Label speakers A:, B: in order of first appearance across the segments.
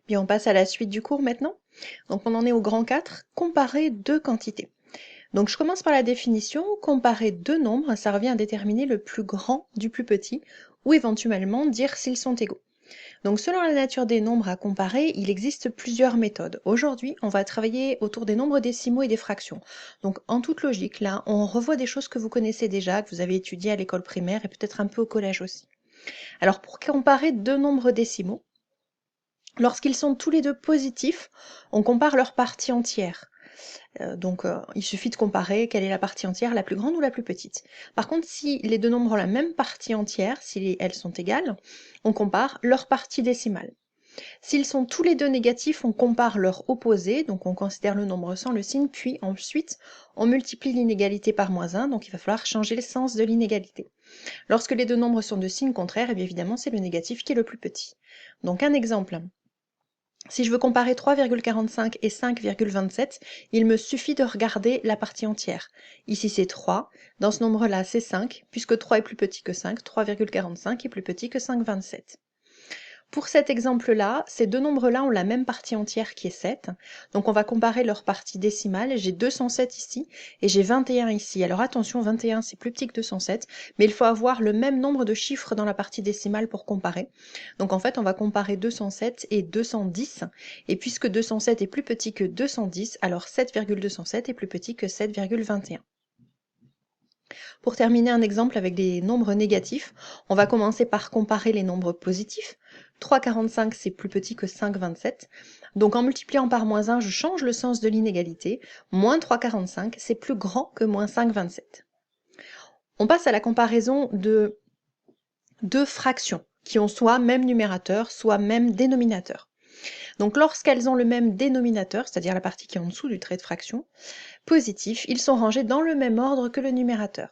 A: Bien, on passe à la suite du cours maintenant. Donc on en est au grand 4, comparer deux quantités. Donc je commence par la définition. Comparer deux nombres, ça revient à déterminer le plus grand du plus petit, ou éventuellement dire s'ils sont égaux. Donc selon la nature des nombres à comparer, il existe plusieurs méthodes. Aujourd'hui, on va travailler autour des nombres décimaux et des fractions. Donc en toute logique, là, on revoit des choses que vous connaissez déjà, que vous avez étudiées à l'école primaire et peut-être un peu au collège aussi. Alors pour comparer deux nombres décimaux, lorsqu'ils sont tous les deux positifs, on compare leur partie entière. Il suffit de comparer quelle est la partie entière, la plus grande ou la plus petite. Par contre, si les deux nombres ont la même partie entière, si elles sont égales, on compare leur partie décimale. S'ils sont tous les deux négatifs, on compare leur opposé, donc on considère le nombre sans le signe, puis ensuite on multiplie l'inégalité par -1, donc il va falloir changer le sens de l'inégalité. Lorsque les deux nombres sont de signe contraire, et bien évidemment c'est le négatif qui est le plus petit. Donc un exemple. Si je veux comparer 3,45 et 5,27, il me suffit de regarder la partie entière. Ici c'est 3, dans ce nombre-là c'est 5, puisque 3 est plus petit que 5, 3,45 est plus petit que 5,27. Pour cet exemple-là, ces deux nombres-là ont la même partie entière qui est 7. Donc on va comparer leur partie décimale. J'ai 207 ici et j'ai 21 ici. Alors attention, 21 c'est plus petit que 207, mais il faut avoir le même nombre de chiffres dans la partie décimale pour comparer. Donc en fait, on va comparer 207 et 210. Et puisque 207 est plus petit que 210, alors 7,207 est plus petit que 7,21. Pour terminer un exemple avec des nombres négatifs, on va commencer par comparer les nombres positifs. 3,45 c'est plus petit que 5,27. Donc en multipliant par -1, je change le sens de l'inégalité. Moins 3,45 c'est plus grand que moins 5,27. On passe à la comparaison de deux fractions qui ont soit même numérateur, soit même dénominateur. Donc lorsqu'elles ont le même dénominateur, c'est-à-dire la partie qui est en dessous du trait de fraction, positif, ils sont rangés dans le même ordre que le numérateur.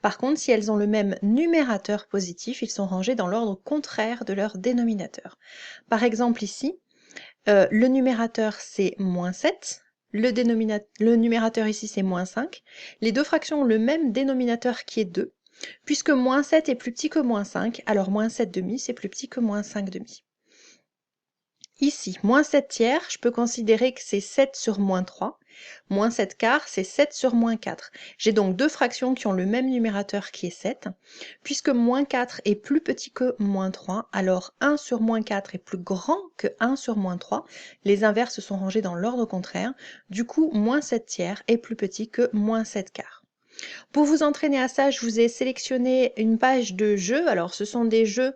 A: Par contre, si elles ont le même numérateur positif, ils sont rangés dans l'ordre contraire de leur dénominateur. Par exemple ici, le numérateur c'est -7, le numérateur ici c'est -5. Les deux fractions ont le même dénominateur qui est 2. Puisque -7 est plus petit que -5, alors -7/2 c'est plus petit que -5/2. Ici, -7/3, je peux considérer que c'est 7 sur -3. -7/4, c'est 7 sur -4. J'ai donc deux fractions qui ont le même numérateur qui est 7. Puisque -4 est plus petit que -3, alors 1 sur -4 est plus grand que 1 sur -3. Les inverses sont rangés dans l'ordre contraire. Du coup, -7/3 est plus petit que -7/4. Pour vous entraîner à ça, je vous ai sélectionné une page de jeux. Alors, ce sont des jeux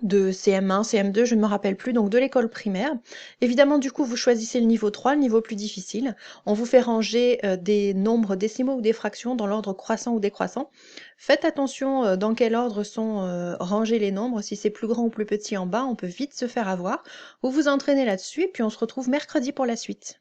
A: de CM1, CM2, je ne me rappelle plus, donc de l'école primaire. Évidemment, du coup, vous choisissez le niveau 3, le niveau plus difficile. On vous fait ranger des nombres décimaux ou des fractions dans l'ordre croissant ou décroissant. Faites attention dans quel ordre sont rangés les nombres. Si c'est plus grand ou plus petit en bas, on peut vite se faire avoir. Vous vous entraînez là-dessus et puis on se retrouve mercredi pour la suite.